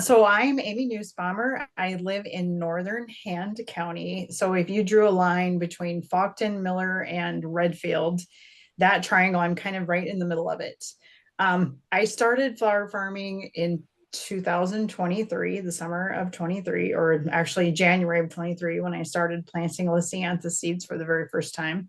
So I'm Amy Nuhsbaumerm. I live in northern Hand County. So if you drew a line between Faulkton, Miller, and Redfield, that triangle, I'm kind of right in the middle of it. I started flower farming in 2023, the summer of 23, or actually January of 23, when I started planting Lisiantha seeds for the very first time.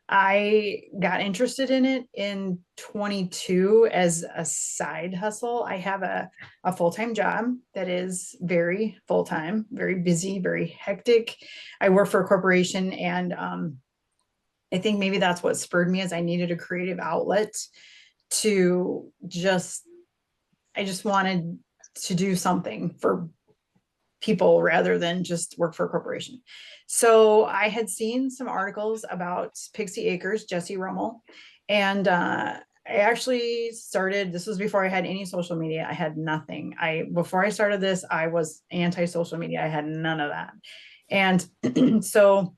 I got interested in it in 22 as a side hustle. I have a full-time job that is very full-time, very busy, very hectic. I work for a corporation, and I think maybe that's what spurred me, is I needed a creative outlet to just, I just wanted to do something for people rather than just work for a corporation. So I had seen some articles about Pixie Acres, Jesse Rummel, and I actually started. This was before I had any social media. I had nothing. Before I started this, I was anti-social media. I had none of that, and so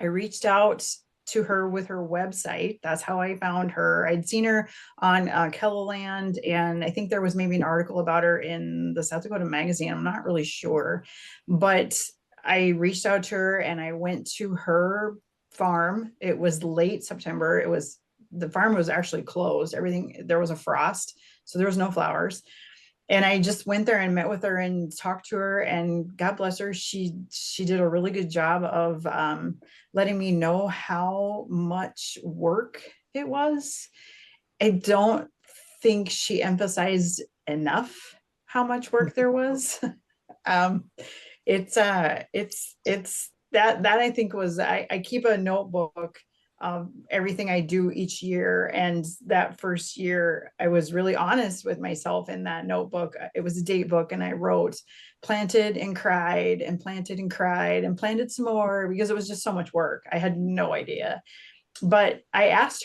I reached out to her with her website. That's how I found her. I'd seen her on Kelloland, and I think there was maybe an article about her in the South Dakota magazine. I'm not really sure, but I reached out to her and I went to her farm. It was late September. The farm was actually closed. Everything, there was a frost, so there was no flowers. And I just went there and met with her and talked to her, and God bless her, she did a really good job of letting me know how much work it was. I don't think she emphasized enough how much work there was. um, it's that I think was, I keep a notebook of everything I do each year. And that first year, I was really honest with myself in that notebook. It was a date book, and I wrote planted and cried and planted and cried and planted some more, because it was just so much work. I had no idea. But I asked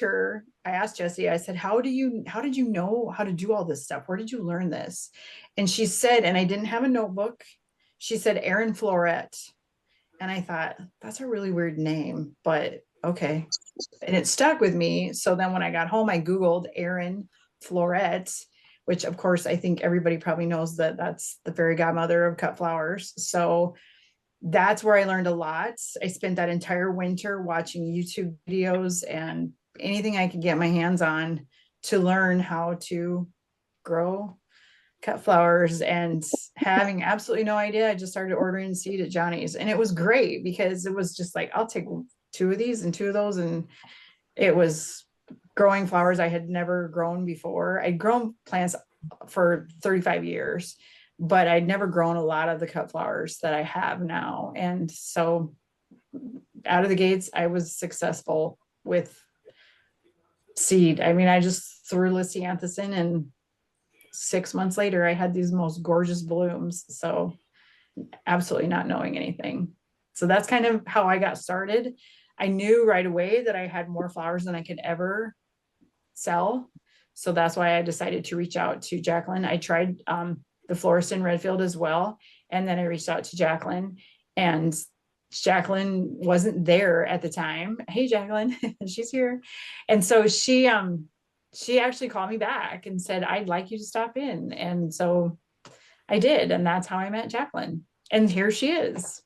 Jesse, I said, how did you know how to do all this stuff? Where did you learn this? And she said, and I didn't have a notebook, she said, Erin Floret. And I thought, that's a really weird name, but okay. And it stuck with me. So then when I got home, I Googled Erin Floret, which of course I think everybody probably knows that that's the fairy godmother of cut flowers. So that's where I learned a lot. I spent that entire winter watching YouTube videos and anything I could get my hands on to learn how to grow cut flowers, and having absolutely no idea. I just started ordering seed at Johnny's, and it was great because it was just like, I'll take two of these and two of those. And it was growing flowers I had never grown before. I'd grown plants for 35 years, but I'd never grown a lot of the cut flowers that I have now. And so out of the gates, I was successful with seed. I mean, I just threw Lisianthus in, and 6 months later, I had these most gorgeous blooms. So absolutely not knowing anything. So that's kind of how I got started. I knew right away that I had more flowers than I could ever sell. So that's why I decided to reach out to Jaclyn. I tried the florist in Redfield as well. And then I reached out to Jaclyn, and Jaclyn wasn't there at the time. Hey, Jaclyn, she's here. And so she actually called me back and said, I'd like you to stop in. And so I did. And that's how I met Jaclyn. And here she is.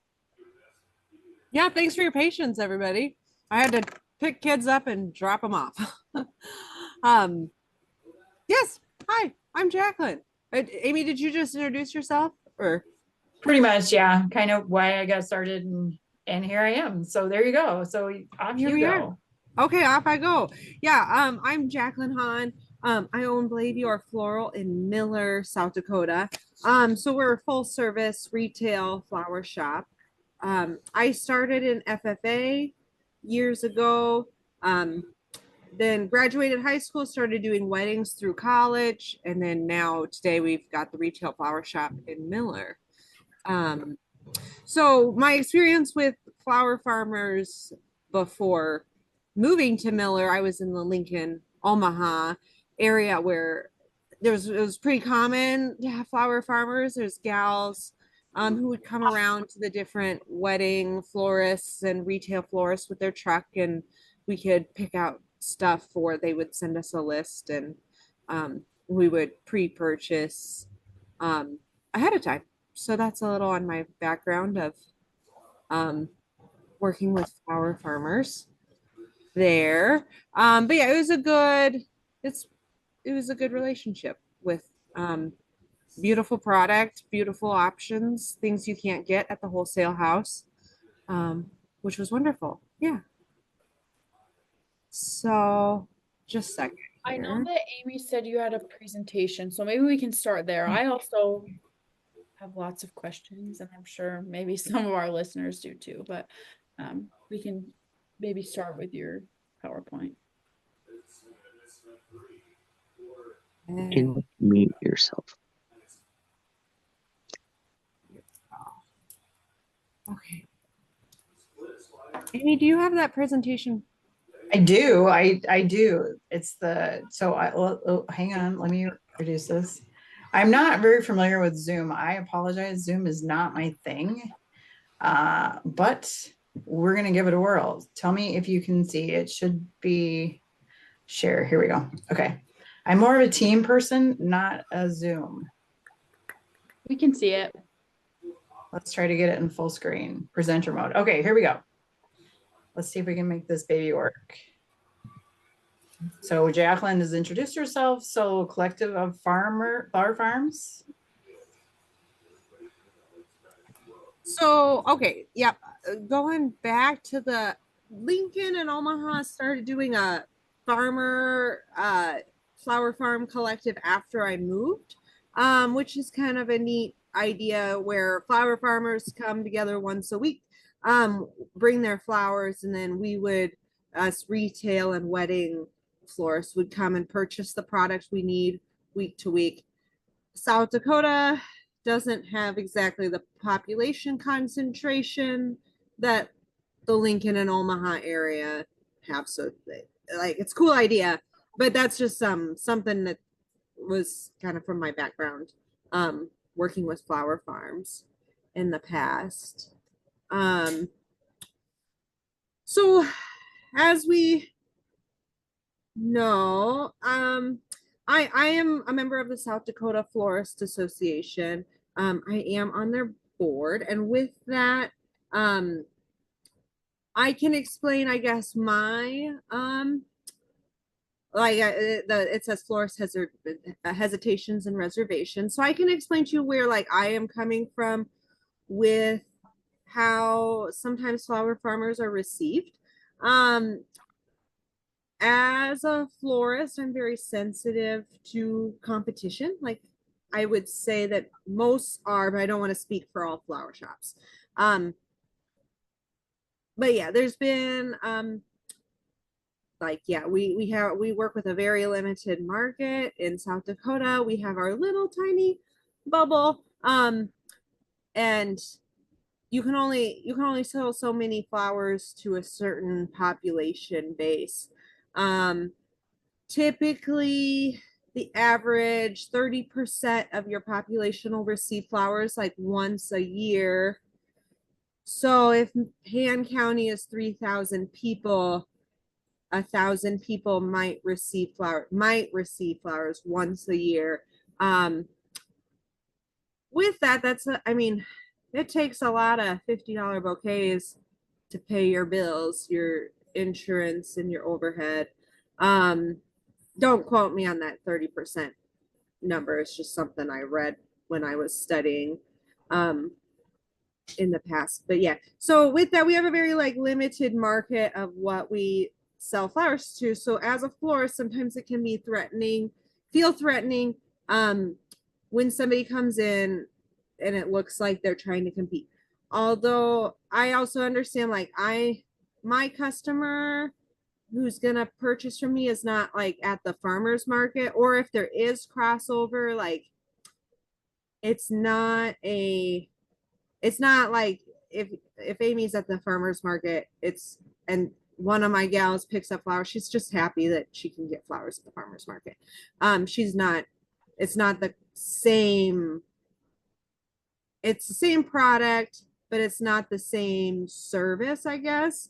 Yeah, thanks for your patience, everybody. I had to pick kids up and drop them off. um, yes, hi, I'm Jaclyn. Amy, did you just introduce yourself, or? Pretty much, yeah. Kind of why I got started, and here I am. So there you go. So off Here you we are. go. Okay, off I go. Yeah, I'm Jaclyn Haun. I own Belvoir Floral in Miller, South Dakota. So we're a full service retail flower shop. I started in FFA years ago. Then graduated high school, started doing weddings through college, and then now today we've got the retail flower shop in Miller. Um, so my experience with flower farmers before moving to Miller, I was in the Lincoln, Omaha area where it was pretty common to have flower farmers. There's gals who would come around to the different wedding florists and retail florists with their truck, and we could pick out stuff, or they would send us a list, and we would pre-purchase ahead of time. So that's a little on my background of um, working with flower farmers there. But yeah, it's it was a good relationship with beautiful product, beautiful options, things you can't get at the wholesale house, which was wonderful. Yeah. So just a second I know here. that Amy said you had a presentation, so maybe we can start there. I also have lots of questions, and I'm sure maybe some of our listeners do too, but we can maybe start with your PowerPoint. Can you mute yourself? Okay. Amy, do you have that presentation? I do. I do. It's the, so hang on, let me reduce this. I'm not very familiar with Zoom. I apologize. Zoom is not my thing. But we're gonna give it a whirl. Tell me if you can see. It should be share. Here we go. Okay. I'm more of a team person, not a Zoom. We can see it. Let's try to get it in full screen, presenter mode. Okay, here we go. Let's see if we can make this baby work. So Jaclyn has introduced herself. So collective of flower farms. So, okay, yep. Going back to the Lincoln and Omaha started doing a flower farm collective after I moved, which is kind of a neat idea where flower farmers come together once a week, bring their flowers, and then us retail and wedding florists would come and purchase the products we need week to week. South Dakota doesn't have exactly the population concentration that the Lincoln and Omaha area have. So like it's a cool idea, but that's just something that was kind of from my background, working with flower farms in the past. So as we know, I am a member of the South Dakota Florist Association. I am on their board, and with that, I can explain, I guess, my it says florist hesitations and reservations, so I can explain to you where like I am coming from with how sometimes flower farmers are received. As a florist, I'm very sensitive to competition. Like I would say that most are, but I don't want to speak for all flower shops. But yeah, there's been we work with a very limited market in South Dakota. We have our little tiny bubble. And you can only sell so many flowers to a certain population base. Typically the average 30% of your population will receive flowers like once a year. So if Han County is 3,000 people, 1,000 people might receive flowers once a year. With that, it takes a lot of $50 bouquets to pay your bills, your insurance, and your overhead. Don't quote me on that 30% number. It's just something I read when I was studying in the past. But yeah, so with that, we have a very like limited market of what we sell flowers to. So as a florist, sometimes it can be feel threatening when somebody comes in and it looks like they're trying to compete. Although I also understand my customer who's gonna purchase from me is not like at the farmer's market, or if there is crossover, like it's not like if Amy's at the farmer's market, and one of my gals picks up flowers, she's just happy that she can get flowers at the farmer's market. It's not the same, it's the same product, but it's not the same service, I guess,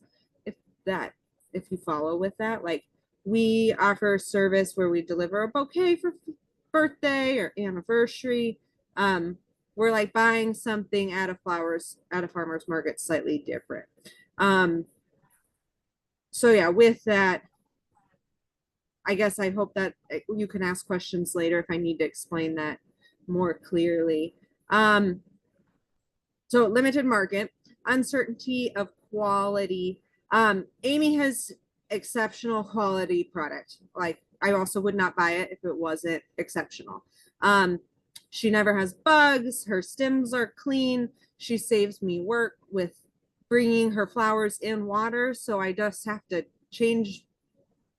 if you follow with that. Like we offer a service where we deliver a bouquet for birthday or anniversary, we're like buying something at a farmer's market slightly different. So yeah, with that, I guess I hope that you can ask questions later if I need to explain that more clearly. So limited market, uncertainty of quality. Amy has exceptional quality product. Like I also would not buy it if it wasn't exceptional. She never has bugs. Her stems are clean. She saves me work with bringing her flowers in water. So I just have to change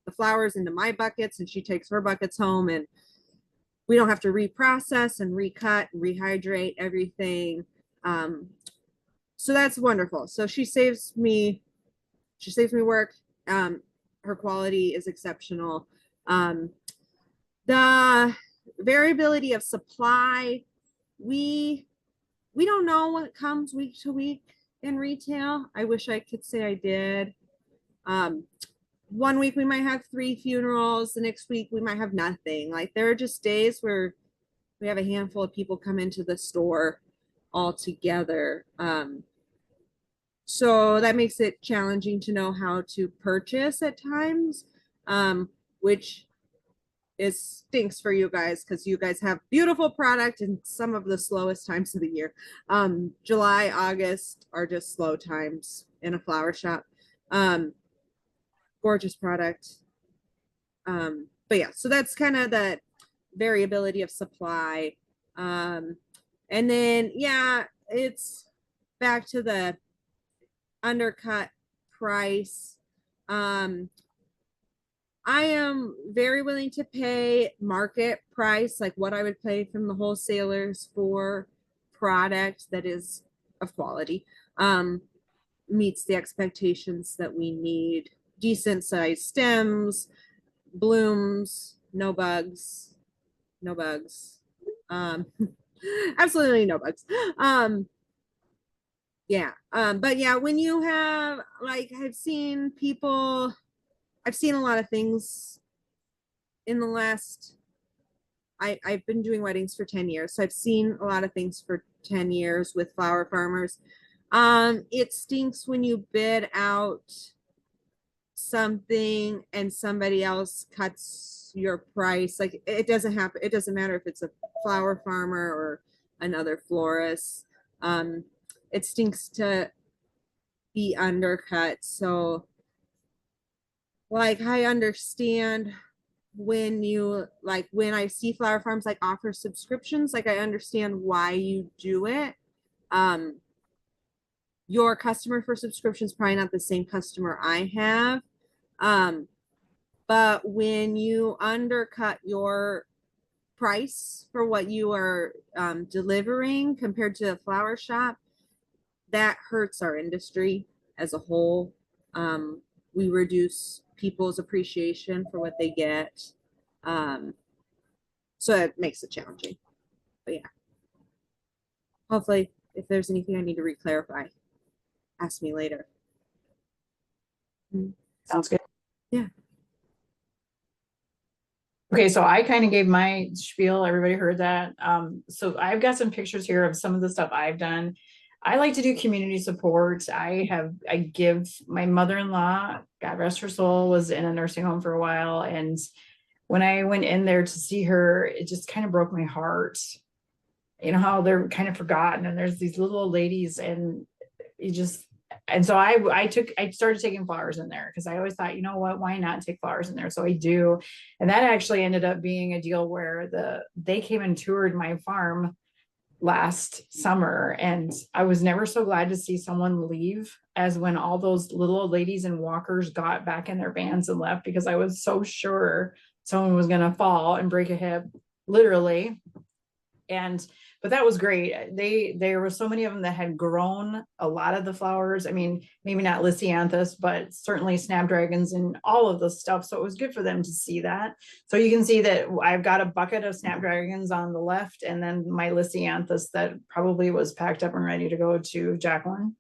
the flowers into my buckets and she takes her buckets home and we don't have to reprocess and recut and rehydrate everything. So that's wonderful. So she saves me work. Her quality is exceptional. The variability of supply, we don't know what comes week to week in retail. I wish I could say I did. One week we might have 3 funerals, the next week we might have nothing. Like there are just days where we have a handful of people come into the store all together. So that makes it challenging to know how to purchase at times, which is stinks for you guys because you guys have beautiful product and some of the slowest times of the year. July, August are just slow times in a flower shop. Gorgeous product. But yeah, so that's kind of the variability of supply. And then, yeah, it's back to the undercut price. I am very willing to pay market price, like what I would pay from the wholesalers for product that is of quality, meets the expectations that we need. Decent sized stems, blooms, no bugs, absolutely no bugs. Yeah. But yeah, when you have, like, I've seen a lot of things in the last, I've been doing weddings for 10 years. So I've seen a lot of things for 10 years with flower farmers. It stinks when you bid out something and somebody else cuts your price. Like it doesn't happen. It doesn't matter if it's a flower farmer or another florist. It stinks to be undercut. So like I understand when I see flower farms like offer subscriptions, like I understand why you do it. Your customer for subscription is probably not the same customer I have. But when you undercut your price for what you are delivering compared to a flower shop, that hurts our industry as a whole. We reduce people's appreciation for what they get. So it makes it challenging. But yeah, hopefully if there's anything I need to re-clarify, ask me later. Sounds good. Yeah. Okay, so I kind of gave my spiel. Everybody heard that. So I've got some pictures here of some of the stuff I've done. I like to do community support. I give my mother-in-law, God rest her soul, was in a nursing home for a while. And when I went in there to see her, it just kind of broke my heart. You know how they're kind of forgotten and there's these little old ladies and so I started taking flowers in there because I always thought, you know what, why not take flowers in there? So I do. And that actually ended up being a deal where they came and toured my farm last summer. And I was never so glad to see someone leave as when all those little old ladies and walkers got back in their vans and left, because I was so sure someone was going to fall and break a hip, literally. But that was great. There were so many of them that had grown a lot of the flowers. I mean, maybe not Lisianthus, but certainly snapdragons and all of the stuff. So it was good for them to see that. So you can see that I've got a bucket of snapdragons on the left, and then my Lisianthus that probably was packed up and ready to go to Jaclyn.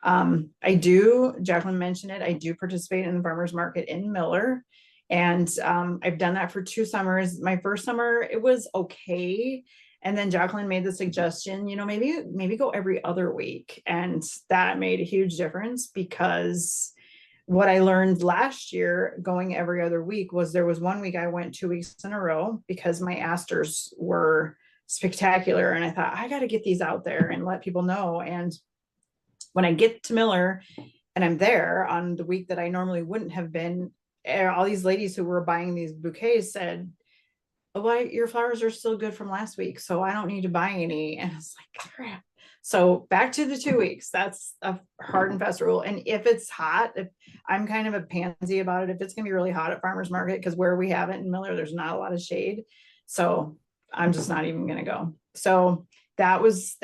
Jaclyn mentioned it, I do participate in the farmers market in Miller. And I've done that for 2 summers. My first summer, it was okay. And then Jaclyn made the suggestion, maybe go every other week. And that made a huge difference, because what I learned last year going every other week was there was one week I went 2 weeks in a row because my asters were spectacular. And I thought, I got to get these out there and let people know. And when I get to Miller and I'm there on the week that I normally wouldn't have been, all these ladies who were buying these bouquets said, well, your flowers are still good from last week, so I don't need to buy any. And I was like, crap. So back to the 2 weeks. That's a hard and fast rule. And if it's hot, I'm kind of a pansy about it. If it's gonna be really hot at farmers market, because where we have it in Miller, there's not a lot of shade. So I'm just not even gonna go. So that's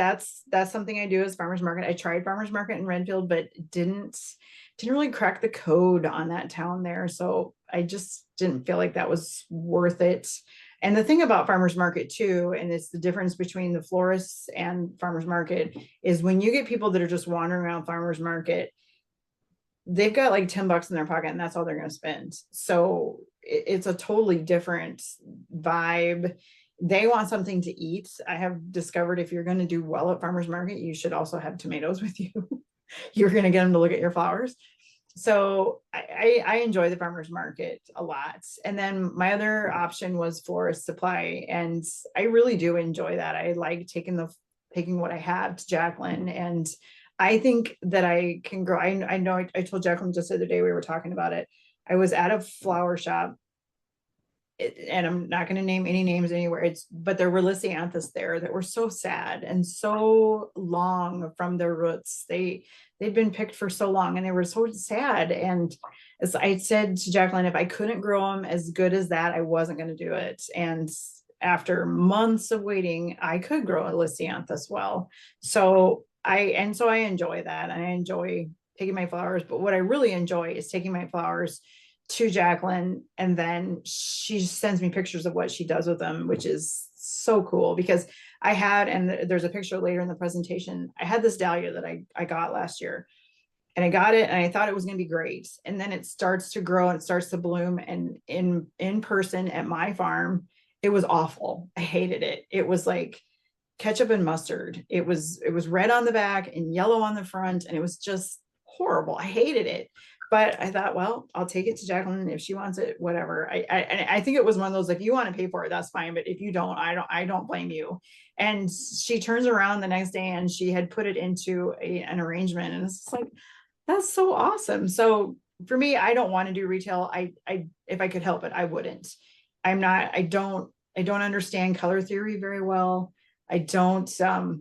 something I do as farmers market. I tried farmers market in Renfield, but didn't really crack the code on that town there. So I just didn't feel like that was worth it. And the thing about farmers market too, and it's the difference between the florists and farmers market, is when you get people that are just wandering around farmers market, they've got like $10 in their pocket and that's all they're going to spend. So it's a totally different vibe. They want something to eat. I have discovered if you're going to do well at farmers market, you should also have tomatoes with you. You're going to get them to look at your flowers. So I enjoy the farmers market a lot. And then my other option was florist supply. And I really do enjoy that. I like taking what I have to Jaclyn. And I think that I can grow. I know I told Jaclyn just the other day, we were talking about it. I was at a flower shop, and I'm not going to name any names anywhere. But there were Lysianthus there that were so sad and so long from their roots. They'd been picked for so long and they were so sad. And as I said to Jaclyn, if I couldn't grow them as good as that, I wasn't going to do it. And after months of waiting, I could grow a Lysianthus well. So I enjoy that. And I enjoy taking my flowers, but what I really enjoy is taking my flowers to Jaclyn, and then she sends me pictures of what she does with them, which is so cool. Because and there's a picture later in the presentation, I had this dahlia that I got last year, and I got it and I thought it was going to be great. And then it starts to grow and it starts to bloom. And in person at my farm, it was awful. I hated it. It was like ketchup and mustard. It was red on the back and yellow on the front. And it was just horrible. I hated it. But I thought, well, I'll take it to Jaclyn. If she wants it, whatever. I think it was one of those, if you want to pay for it, that's fine. But if you don't, I don't blame you. And she turns around the next day and she had put it into an arrangement. And it's like, that's so awesome. So for me, I don't want to do retail. If I could help it, I wouldn't. I don't understand color theory very well. It's not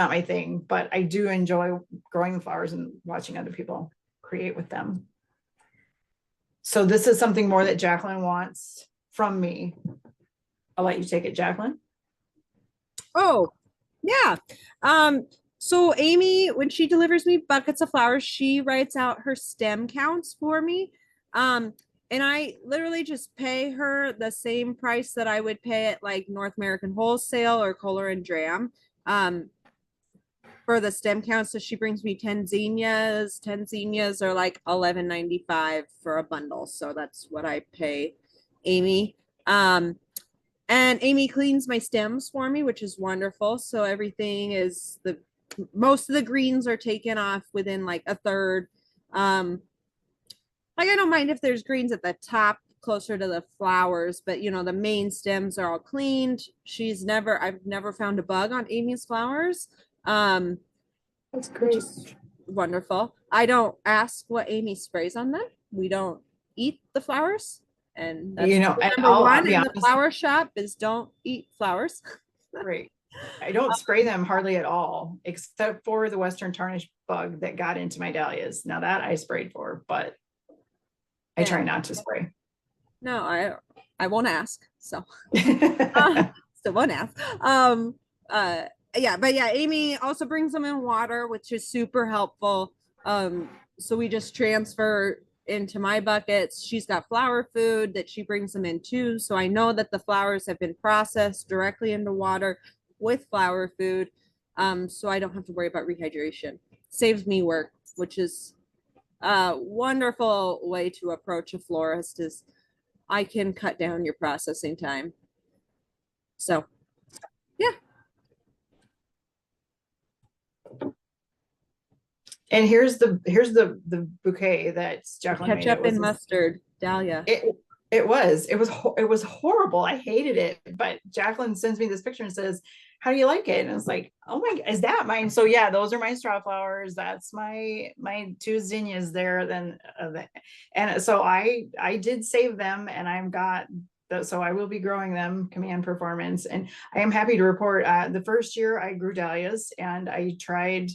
my thing, but I do enjoy growing the flowers and watching other people create with them. So this is something more that Jaclyn wants from me. I'll let you take it, Jaclyn. Oh, yeah. So Amy, when she delivers me buckets of flowers, she writes out her stem counts for me. And I literally just pay her the same price that I would pay at like North American Wholesale or Kohler and Dram. For the stem count. So she brings me 10 zinnias. 10 zinnias are like $11.95 for a bundle. So that's what I pay Amy. And Amy cleans my stems for me, which is wonderful. So everything is most of the greens are taken off within like a third. Like I don't mind if there's greens at the top closer to the flowers, but the main stems are all cleaned. I've never found a bug on Amy's flowers. That's great. Wonderful. I don't ask what Amy sprays on them. We don't eat the flowers. And that's number one in the flower shop is don't eat flowers. Right. I don't spray them hardly at all, except for the Western tarnish bug that got into my dahlias. Now that I sprayed for, but I try not to spray. No, I won't ask. So still won't ask. Amy also brings them in water, which is super helpful. So we just transfer into my buckets. She's got flower food that she brings them in too. So I know that the flowers have been processed directly into water with flower food. So I don't have to worry about rehydration. Saves me work, which is a wonderful way to approach a florist, is I can cut down your processing time. So And here's the bouquet that Jaclyn made. It Ketchup was and mustard dahlia. it was horrible. I hated it. But Jaclyn sends me this picture and says, "How do you like it?" And it's like, "Oh my, is that mine?" So yeah, those are my straw flowers. That's my two zinnias there. Then and so I did save them, and I've got. So I will be growing them, Command Performance, and I am happy to report. The first year I grew dahlias, and I tried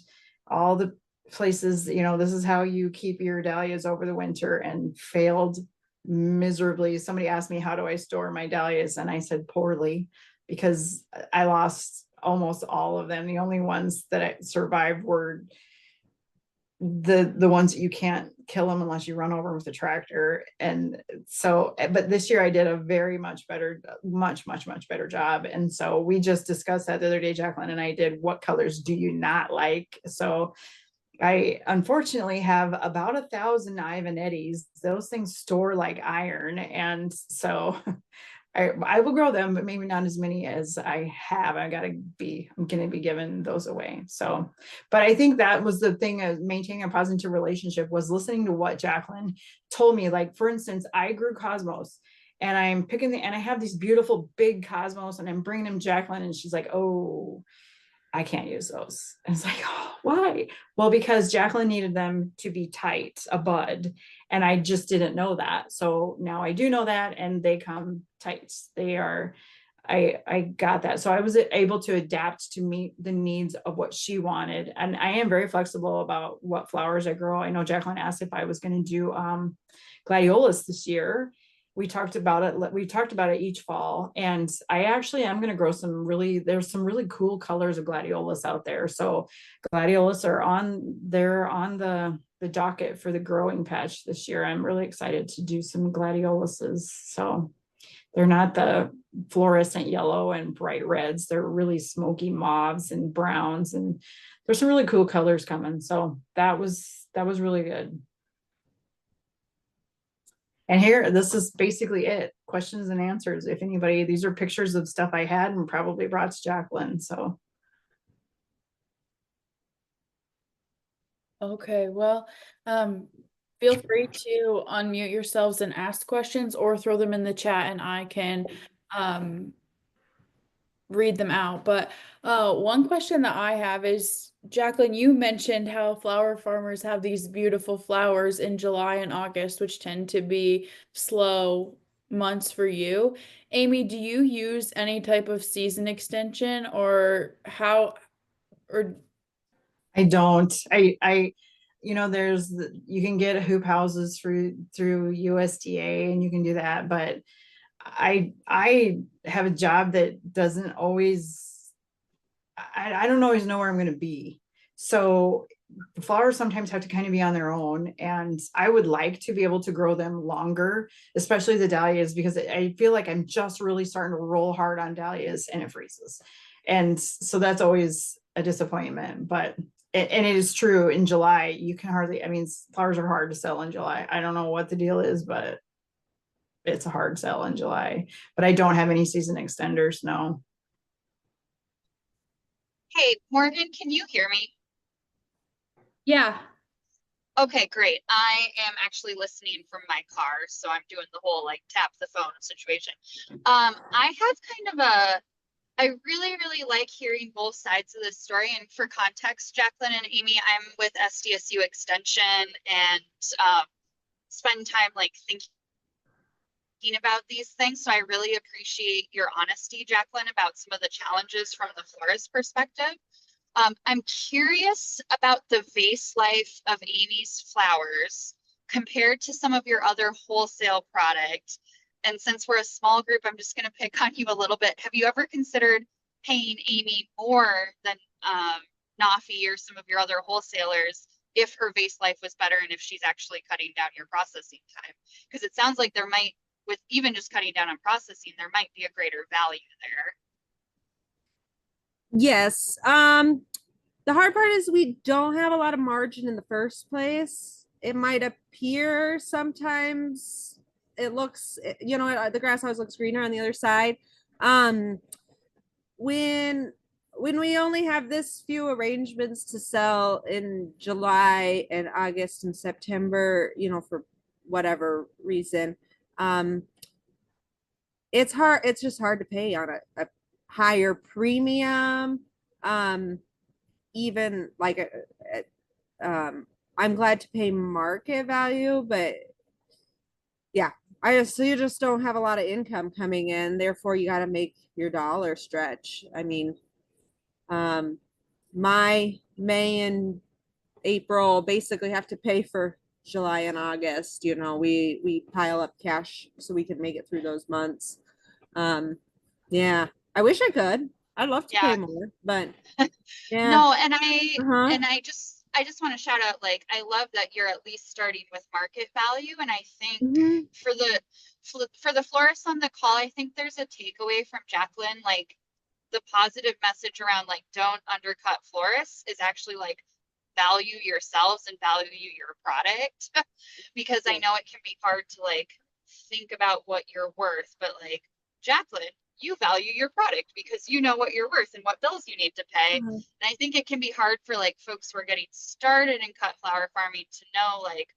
all the places. This is how you keep your dahlias over the winter, and failed miserably. Somebody asked me, how do I store my dahlias? And I said poorly, because I lost almost all of them. The only ones that I survived were the ones that you can't kill them unless you run over with a tractor. And so, but this year I did a very much better, much better job. And so we just discussed that the other day, Jaclyn and I did, what colors do you not like? So I unfortunately have about 1,000 Ivanettis. Those things store like iron. And so I will grow them, but maybe not as many as I have. I'm going to be giving those away. So, but I think that was the thing of maintaining a positive relationship, was listening to what Jaclyn told me. Like, for instance, I grew cosmos, and I'm picking and I have these beautiful big cosmos, and I'm bringing them Jaclyn, and she's like, "Oh, I can't use those." And it's like, oh, why? Well, because Jaclyn needed them to be tight, a bud. And I just didn't know that. So now I do know that, and they come tight. I got that. So I was able to adapt to meet the needs of what she wanted. And I am very flexible about what flowers I grow. I know Jaclyn asked if I was going to do gladiolus this year. We talked about it each fall, and I actually am going to grow there's some really cool colors of gladiolus out there. So gladiolus are on the docket for the growing patch this year. I'm really excited to do some gladioluses. So they're not the fluorescent yellow and bright reds. They're really smoky mauves and browns, and there's some really cool colors coming. So that was really good. And here, this is basically it. Questions and answers. If anybody, these are pictures of stuff I had and probably brought to Jaclyn. So. Okay, well, feel free to unmute yourselves and ask questions, or throw them in the chat and I can read them out. But one question that I have is, Jaclyn, you mentioned how flower farmers have these beautiful flowers in July and August, which tend to be slow months for you. Amy, do you use any type of season extension, or how, or I don't. You can get hoop houses through USDA, and you can do that, but I have a job that doesn't always. I don't always know where I'm going to be. So the flowers sometimes have to kind of be on their own, and I would like to be able to grow them longer, especially the dahlias, because I feel like I'm just really starting to roll hard on dahlias and it freezes. And so that's always a disappointment. But and it is true, in July you can hardly, flowers are hard to sell in July. I don't know what the deal is, but it's a hard sell in July. But I don't have any season extenders, no. Hey, Morgan, can you hear me? yeah. Okay, great. I am actually listening from my car, so I'm doing the whole like tap the phone situation. I have kind of I really, really like hearing both sides of this story. And for context, Jaclyn and Amy, I'm with SDSU Extension, and spend time like thinking about these things. So I really appreciate your honesty, Jaclyn, about some of the challenges from the florist perspective. I'm curious about the vase life of Amy's flowers compared to some of your other wholesale product. And since we're a small group, I'm just going to pick on you a little bit. Have you ever considered paying Amy more than Nafi or some of your other wholesalers if her vase life was better, and if she's actually cutting down your processing time? Because it sounds like there might, with even just cutting down on processing, there might be a greater value there. Yes. The hard part is we don't have a lot of margin in the first place. It might appear sometimes it looks, the grass always looks greener on the other side. When when we only have this few arrangements to sell in July and August and September, for whatever reason, it's hard. It's just hard to pay on a higher premium. Even like I'm glad to pay market value, but yeah, you just don't have a lot of income coming in. Therefore, you got to make your dollar stretch. I mean, my May and April basically have to pay for July and August. We pile up cash so we can make it through those months. Yeah, I wish I could. I'd love to pay more, but yeah. No, and I Uh-huh. I just want to shout out, like, I love that you're at least starting with market value. And I think Mhm. for the florists on the call, I think there's a takeaway from Jaclyn, like the positive message around like don't undercut florists is actually like value yourselves and value your product because I know it can be hard to like think about what you're worth, but like Jaclyn, you value your product because you know what you're worth and what bills you need to pay. Uh-huh. And I think it can be hard for like folks who are getting started in cut flower farming to know like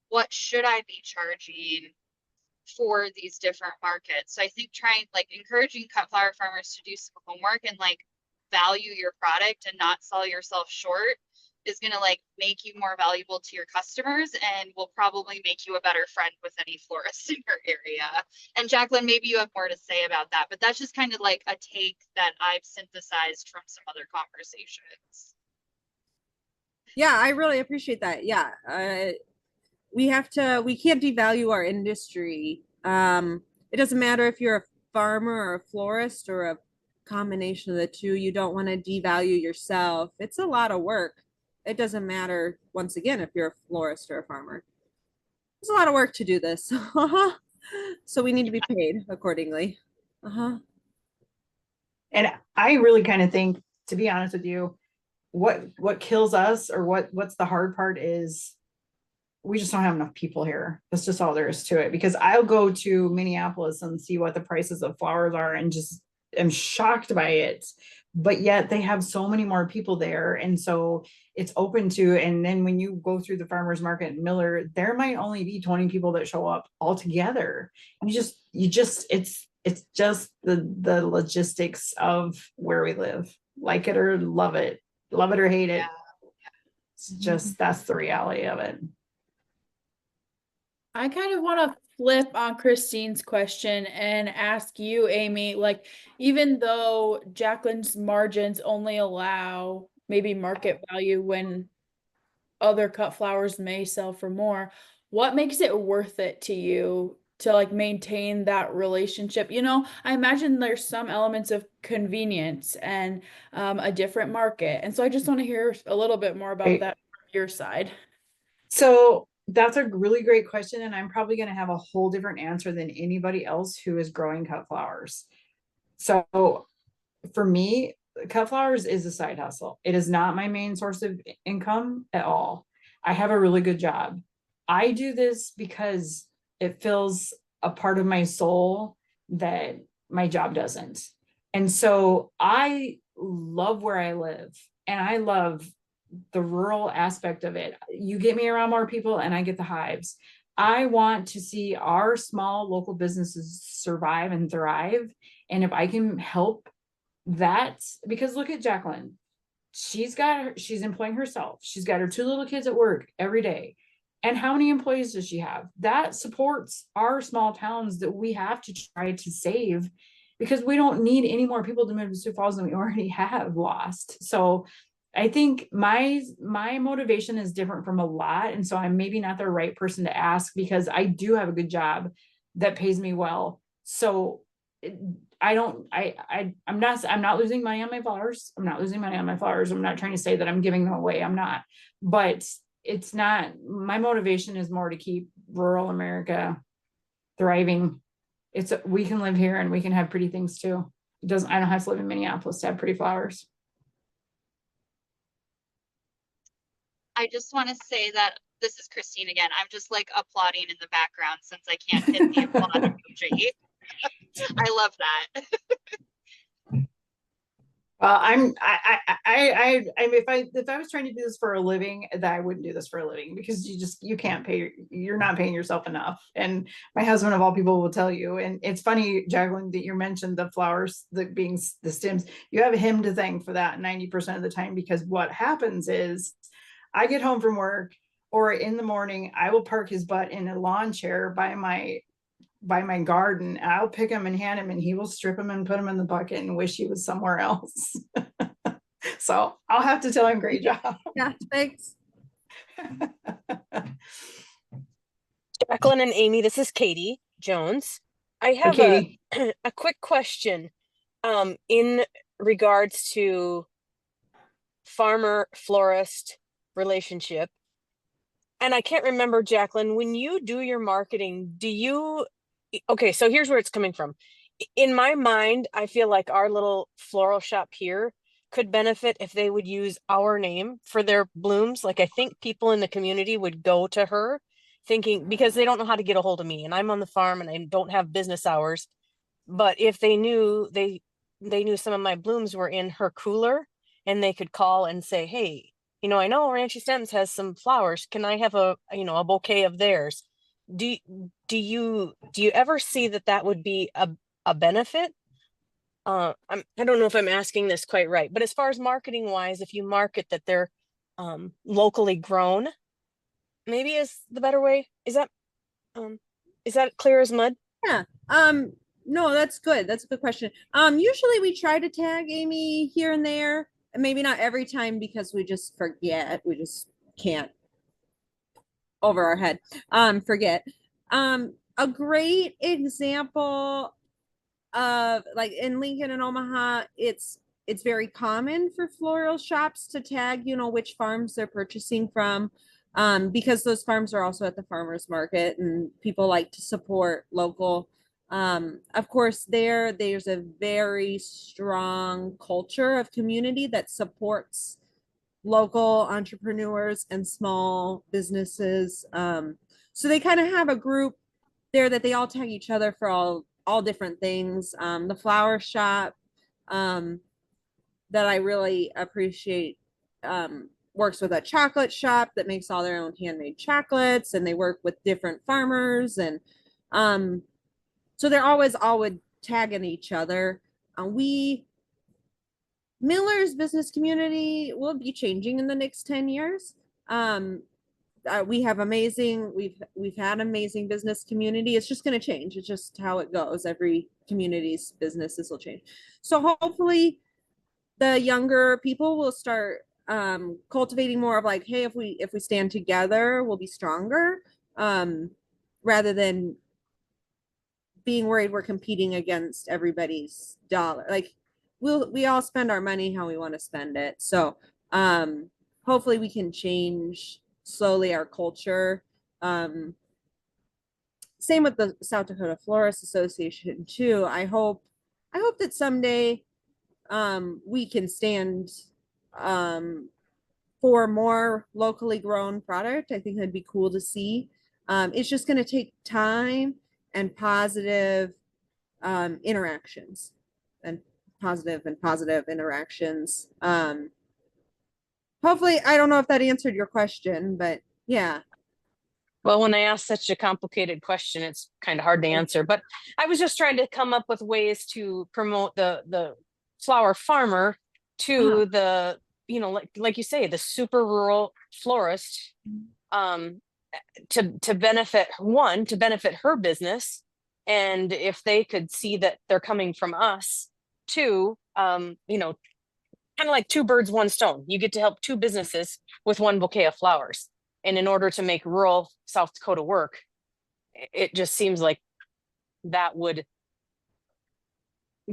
what should I be charging for these different markets. So I think trying like encouraging cut flower farmers to do some homework and like value your product and not sell yourself short is going to like make you more valuable to your customers and will probably make you a better friend with any florist in your area. And Jaclyn, maybe you have more to say about that, but that's just kind of like a take that I've synthesized from some other conversations. Yeah, I really appreciate that. Yeah. We can't devalue our industry. It doesn't matter if you're a farmer or a florist or a combination of the two. You don't want to devalue yourself. It's a lot of work. It doesn't matter, once again, if you're a florist or a farmer. It's a lot of work to do this. So we need to be paid accordingly. Uh-huh. And I really kind of think, to be honest with you, what kills us or what's the hard part is we just don't have enough people here. That's just all there is to it. Because I'll go to Minneapolis and see what the prices of flowers are and just am shocked by it. But yet they have so many more people there. And so it's open to, and then when you go through the farmer's market in Miller, there might only be 20 people that show up altogether. And it's just the logistics of where we live. Like it or love it or hate it. Yeah. It's just, that's the reality of it. I kind of want to flip on Christine's question and ask you, Amy, like, even though Jaclyn's margins only allow maybe market value when other cut flowers may sell for more, what makes it worth it to you to like maintain that relationship? I imagine there's some elements of convenience and a different market. And so I just want to hear a little bit more about that from your side. So that's a really great question. And I'm probably going to have a whole different answer than anybody else who is growing cut flowers. So for me, cut flowers is a side hustle. It is not my main source of income at all. I have a really good job. I do this because it fills a part of my soul that my job doesn't. And so I love where I live and I love the rural aspect of it. You get me around more people and I get the hives. I want to see our small local businesses survive and thrive. And if I can help that, because look at Jaclyn, she's employing herself. She's got her 2 little kids at work every day. And how many employees does she have? That supports our small towns that we have to try to save because we don't need any more people to move to Sioux Falls than we already have lost. So I think my motivation is different from a lot. And so I'm maybe not the right person to ask because I do have a good job that pays me well. So I'm not losing money on my flowers. I'm not losing money on my flowers. I'm not trying to say that I'm giving them away. I'm not, but it's not, my motivation is more to keep rural America thriving. We can live here and we can have pretty things too. I don't have to live in Minneapolis to have pretty flowers. I just want to say that this is Christine again. I'm just like applauding in the background since I can't hit the applaud emoji. I love that. Well, if I was trying to do this for a living, that I wouldn't do this for a living because you can't pay, you're not paying yourself enough. And my husband of all people will tell you, and it's funny, Jaclyn, that you mentioned the flowers, the stems, you have him to thank for that 90% of the time, because what happens is I get home from work or in the morning, I will park his butt in a lawn chair by my garden. I'll pick him and hand him, and he will strip him and put him in the bucket and wish he was somewhere else. So I'll have to tell him, great job. Yeah, thanks. Jaclyn and Amy, this is Katie Jones. I have Katie. a quick question in regards to farmer florist relationship. And I can't remember, Jaclyn, when you do your marketing, okay, so here's where it's coming from. In my mind, I feel like our little floral shop here could benefit if they would use our name for their blooms. Like, I think people in the community would go to her thinking, because they don't know how to get a hold of me, and I'm on the farm and I don't have business hours. But if they knew they knew some of my blooms were in her cooler, and they could call and say, hey, I know Ranchi Stems has some flowers. Can I have a bouquet of theirs? Do you ever see that would be a benefit? I don't know if I'm asking this quite right, but as far as marketing wise, if you market that they're locally grown, maybe is the better way. Is that clear as mud? Yeah. No, that's good. That's a good question. Usually we try to tag Amy here and there, and maybe not every time because we just forget. We just can't over our head. Forget. A great example of, like, in Lincoln and Omaha, it's very common for floral shops to tag, which farms they're purchasing from, because those farms are also at the farmers market and people like to support local. Of course, there's a very strong culture of community that supports local entrepreneurs and small businesses. So they kind of have a group there that they all tag each other for all different things. The flower shop that I really appreciate works with a chocolate shop that makes all their own handmade chocolates, and they work with different farmers, and so they're always tagging each other. Miller's business community will be changing in the next 10 years. We've had amazing business community. It's just going to change. It's just how it goes. Every community's businesses will change. So hopefully the younger people will start cultivating more of, like, hey, if we stand together, we'll be stronger, rather than being worried we're competing against everybody's dollar. Like, we all spend our money how we want to spend it. So hopefully we can change slowly our culture. Same with the South Dakota Florist Association too. I hope that someday we can stand for more locally grown product. I think that'd be cool to see. It's just going to take time and positive interactions, and positive interactions. Hopefully, I don't know if that answered your question, but yeah. Well, when I ask such a complicated question, it's kind of hard to answer, but I was just trying to come up with ways to promote the flower farmer to the, like you say, the super rural florist, to benefit her business. And if they could see that they're coming from us too, kind of like two birds, one stone. You get to help two businesses with one bouquet of flowers. And in order to make rural South Dakota work, it just seems like that would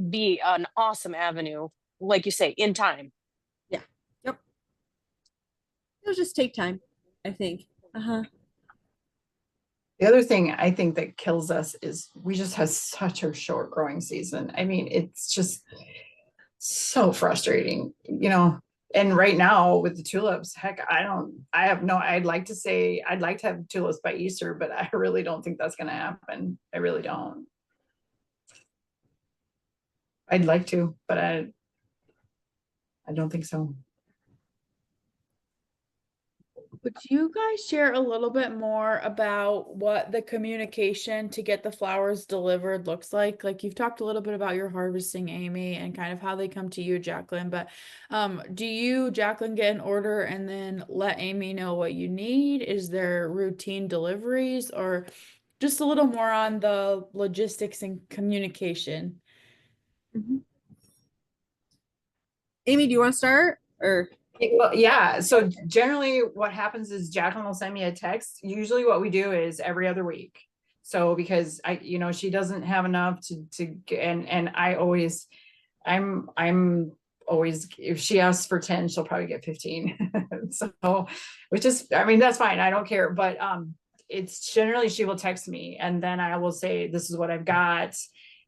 be an awesome avenue, like you say, in time. Yeah. Yep. It'll just take time, I think. The other thing I think that kills us is we just have such a short growing season. I mean, it's just so frustrating, and right now with the tulips, heck, I'd like to have tulips by Easter, but I really don't think that's going to happen. I really don't. I'd like to, but I don't think so. Would you guys share a little bit more about what the communication to get the flowers delivered looks like? Like you've talked a little bit about your harvesting, Amy, and kind of how they come to you, Jaclyn, but do you, Jaclyn, get an order and then let Amy know what you need? Is there routine deliveries, or just a little more on the logistics and communication? Amy, do you want to start or? Well, yeah. So generally what happens is Jaclyn will send me a text. Usually what we do is every other week. So because she doesn't have enough and I'm always, if she asks for 10, she'll probably get 15. So, which is, I mean, that's fine. I don't care. But it's generally she will text me and then I will say, this is what I've got.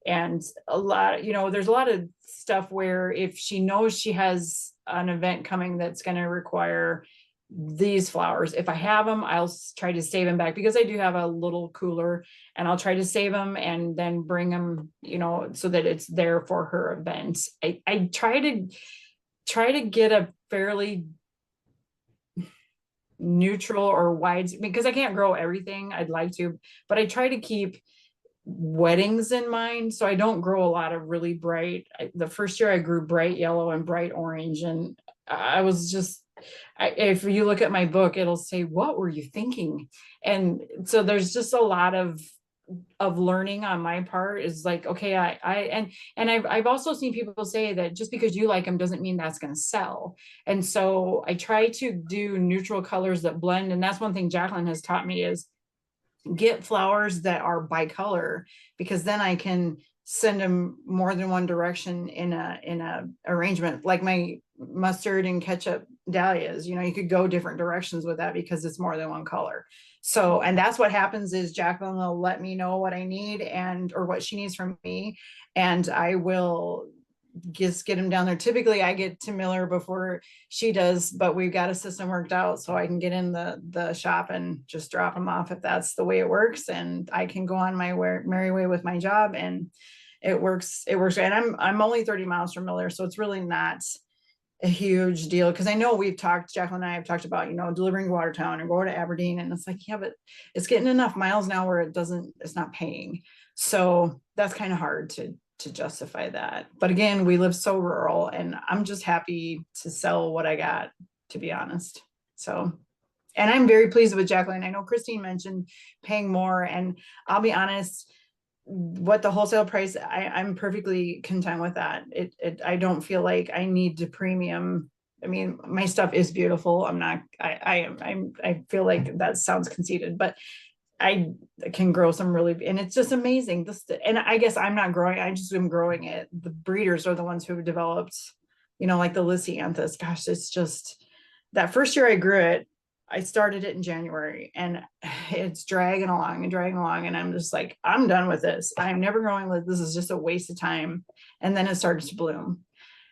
And a lot, there's a lot of stuff where if she knows she has an event coming that's going to require these flowers, if I have them, I'll try to save them back because I do have a little cooler and I'll try to save them and then bring them, so that it's there for her event. I try to get a fairly neutral or wide, because I can't grow everything. I'd like to, but I try to keep weddings in mind. So I don't grow a lot of really bright. The first year I grew bright yellow and bright orange. And I was just, if you look at my book, it'll say, what were you thinking? And so there's just a lot of learning on my part is like, okay, I've also seen people say that just because you like them doesn't mean that's going to sell. And so I try to do neutral colors that blend. And that's one thing Jaclyn has taught me is get flowers that are bicolor, because then I can send them more than one direction in a arrangement. Like my mustard and ketchup dahlias, you could go different directions with that because it's more than one color. So, and that's what happens is Jaclyn will let me know what I need or what she needs from me, and I will just get them down there. Typically I get to Miller before she does, but we've got a system worked out so I can get in the shop and just drop them off if that's the way it works, and I can go on my merry way with my job, and it works. And I'm only 30 miles from Miller, so it's really not a huge deal, because I know Jaclyn and I have talked about, delivering to Watertown and go to Aberdeen, and it's like, yeah, but it's getting enough miles now where it's not paying. So that's kind of hard to justify that. But again, we live so rural, and I'm just happy to sell what I got, to be honest. So, and I'm very pleased with Jaclyn. I know Christine mentioned paying more, and I'll be honest, what the wholesale price, I'm perfectly content with that. I don't feel like I need to premium. I mean, my stuff is beautiful. I feel like that sounds conceited, but I can grow some really, and it's just amazing. And I guess I'm not growing, I just am growing it. The breeders are the ones who have developed, like the Lysianthus. Gosh, it's just, that first year I grew it, I started it in January, and it's dragging along. And I'm just like, I'm done with this. I'm never growing like this. Is just a waste of time. And then it started to bloom.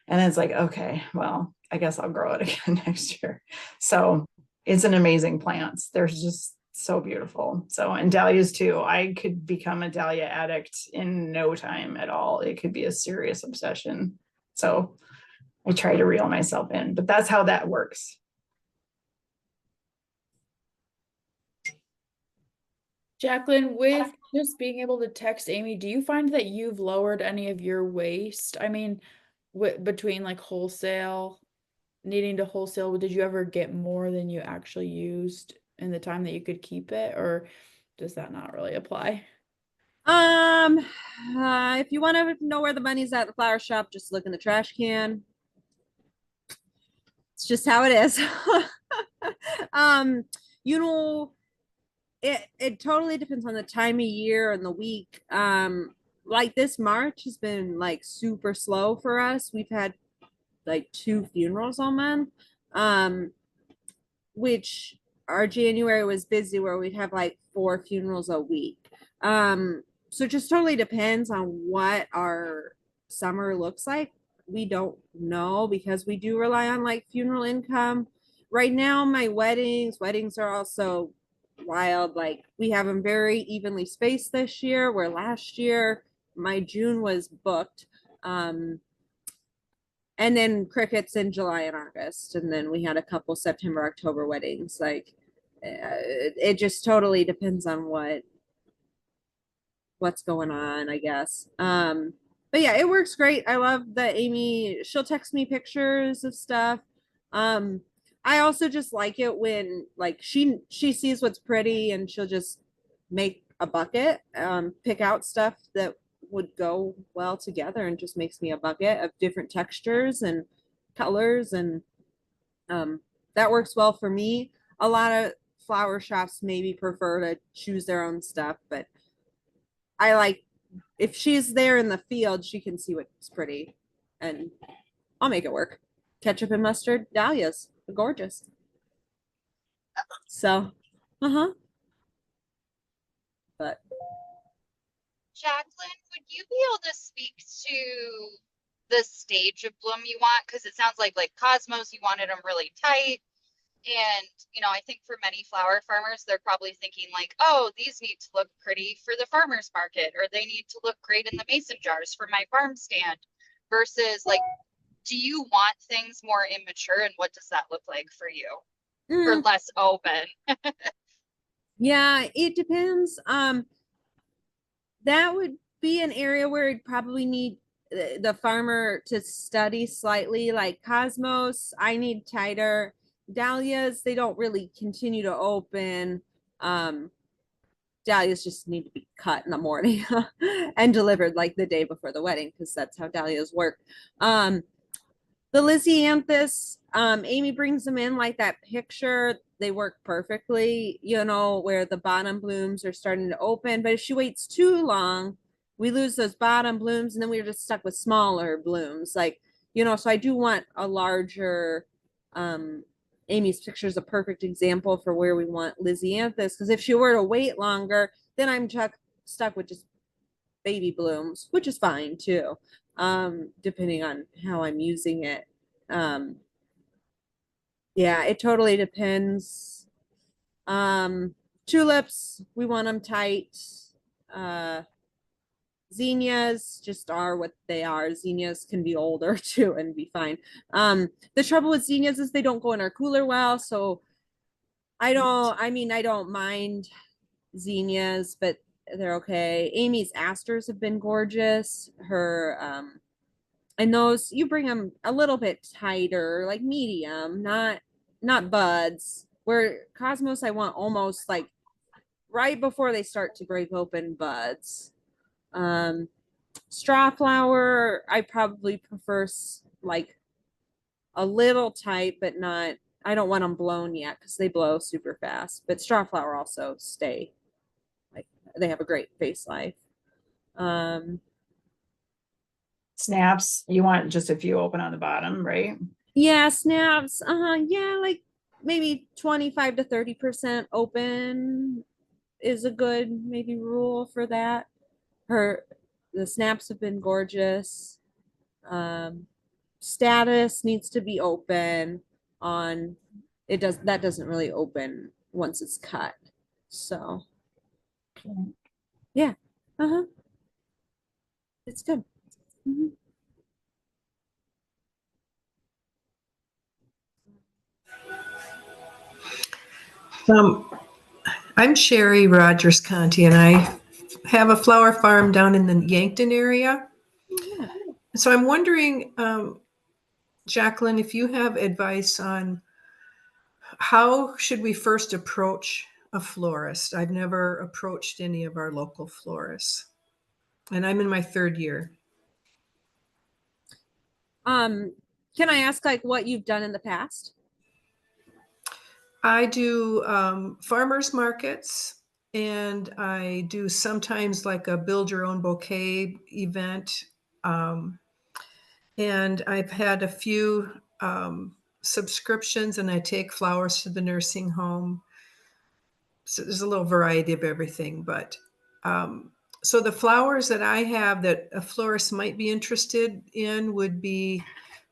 And then it's like, okay, well, I guess I'll grow it again next year. So it's an amazing plant. They're just so beautiful. So, and dahlias too. I could become a dahlia addict in no time at all. It could be a serious obsession. So I try to reel myself in, but that's how that works. Jaclyn, with just being able to text Amy, do you find that you've lowered any of your waste? I mean, between like needing to wholesale, did you ever get more than you actually used in the time that you could keep it, or does that not really apply? If you want to know where the money's at the flower shop, just look in the trash can. It's just how it is. You know, it totally depends on the time of year and the week. Like this March has been like super slow for us. We've had like 2 funerals all month, which our January was busy where we'd have like 4 funerals a week. So it just totally depends on what our summer looks like. We don't know because we do rely on like funeral income. Right now, my weddings are also wild. Like we have them very evenly spaced this year, where last year my June was booked. and then crickets in July and August, and then we had a couple September, October weddings. Like it just totally depends on what's going on, I guess. But yeah, it works great. I love that Amy, she'll text me pictures of stuff. I also just like it when like she sees what's pretty and she'll just make a bucket, pick out stuff that would go well together and just makes me a bucket of different textures and colors, and that works well for me. A lot of flower shops maybe prefer to choose their own stuff, but I like, if she's there in the field, she can see what's pretty, and I'll make it work. Ketchup and mustard dahlias, gorgeous. So, but Jaclyn, would you be able to speak to the stage of bloom you want? Because it sounds like Cosmos, you wanted them really tight. And, I think for many flower farmers, they're probably thinking like, oh, these need to look pretty for the farmer's market, or they need to look great in the mason jars for my farm stand, versus like, do you want things more immature, and what does that look like for you? Or less open? yeah, it depends. That would be an area where it'd probably need the farmer to study slightly. Like Cosmos, I need tighter. Dahlias, they don't really continue to open. Dahlias just need to be cut in the morning and delivered like the day before the wedding, because that's how dahlias work. The Lysianthus, Amy brings them in like that picture. They work perfectly, where the bottom blooms are starting to open. But if she waits too long, we lose those bottom blooms, and then we're just stuck with smaller blooms. Like, so I do want a larger, Amy's picture is a perfect example for where we want Lysianthus, because if she were to wait longer, then I'm stuck with just baby blooms, which is fine too, depending on how I'm using it. Yeah, it totally depends. Tulips, we want them tight. Zinnias just are what they are. Zinnias can be older too and be fine. The trouble with zinnias is they don't go in our cooler well, so I don't mind zinnias, but they're okay. Amy's asters have been gorgeous. Her and those, you bring them a little bit tighter, like medium, not buds. Where Cosmos, I want almost like right before they start to break open buds. Straw flower, I probably prefer like a little tight, but not, I don't want them blown yet because they blow super fast. But straw flower also stay, like they have a great face life. Snaps, you want just a few open on the bottom, right? Yeah, snaps. Yeah, like maybe 25 to 30% open is a good maybe rule for that. The snaps have been gorgeous. Status needs to be open on that doesn't really open once it's cut. So yeah. It's good. I'm Sherry Rogers Conti, and I have a flower farm down in the Yankton area. Yeah. So I'm wondering, Jaclyn, if you have advice on how should we first approach a florist? I've never approached any of our local florists, and I'm in my third year. Can I ask like what you've done in the past? I do farmers markets, and I do sometimes like a build your own bouquet event. And I've had a few subscriptions, and I take flowers to the nursing home. So there's a little variety of everything, but so the flowers that I have that a florist might be interested in would be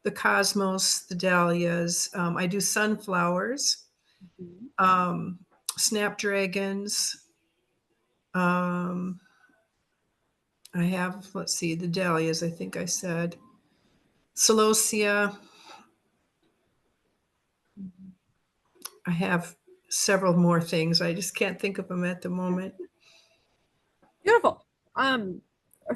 the cosmos, the dahlias. I do sunflowers, snapdragons. I have, let's see, the dahlias, I think I said. celosia. I have several more things. I just can't think of them at the moment. Beautiful.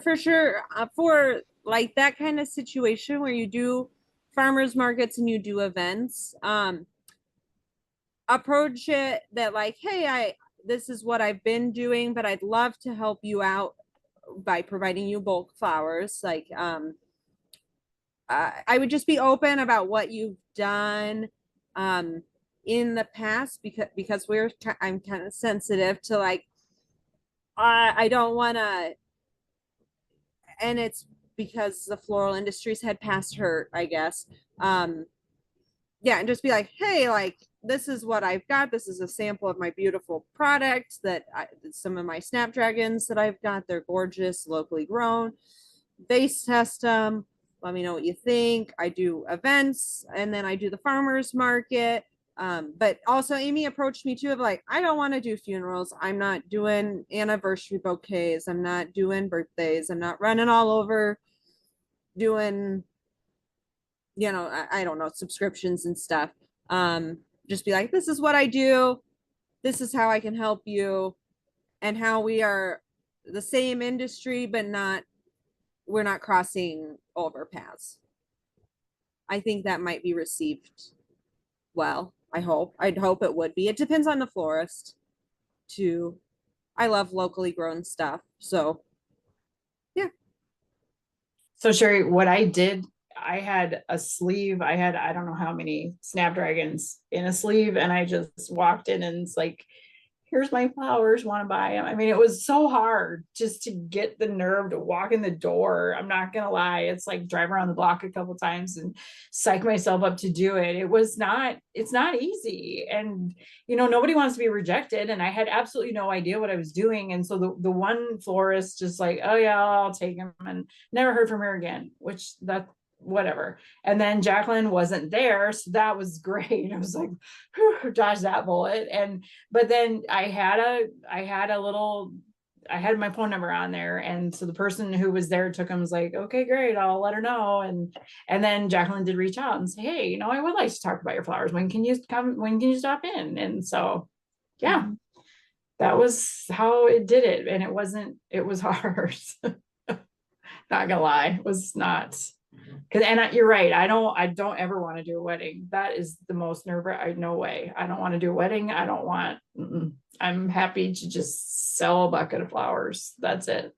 For sure, for like that kind of situation where you do farmers markets and you do events, approach it that like, hey, this is what I've been doing, but I'd love to help you out by providing you bulk flowers. Like, I would just be open about what you've done in the past, because I'm kind of sensitive to like, I don't want to, and it's because the floral industry's had past hurt, I guess. Yeah, and just be like, hey, like, this is what I've got. This is a sample of my beautiful product some of my snapdragons that I've got. They're gorgeous, locally grown. Base test them. Let me know what you think. I do events, and then I do the farmers market. But also Amy approached me too of like, I don't want to do funerals. I'm not doing anniversary bouquets. I'm not doing birthdays. I'm not running all over doing, I don't know, subscriptions and stuff. Just be like, this is what I do. This is how I can help you, and how we are the same industry, but we're not crossing over paths. I think that might be received well. I'd hope it would be. It depends on the florist too. I love locally grown stuff. So yeah. So Sherry, what I did, I had a sleeve. I had, I don't know how many snapdragons in a sleeve, and I just walked in and it's like, here's my flowers, want to buy them? I mean, it was so hard just to get the nerve to walk in the door. I'm not going to lie. It's like drive around the block a couple times and psych myself up to do it. It's not easy. And, nobody wants to be rejected. And I had absolutely no idea what I was doing. And so the one florist just like, oh yeah, I'll take him, and never heard from her again, which whatever. And then Jaclyn wasn't there. So that was great. I was like, dodge that bullet. But then I had my phone number on there. And so the person who was there took him, was like, okay, great. I'll let her know. And then Jaclyn did reach out and say, hey, I would like to talk about your flowers. When can you stop in? And so, yeah, that was how it did it. And it was hard. Not gonna lie. It was not. You're right. I don't ever want to do a wedding. That is the most no way. I don't want to do a wedding. I'm happy to just sell a bucket of flowers. That's it.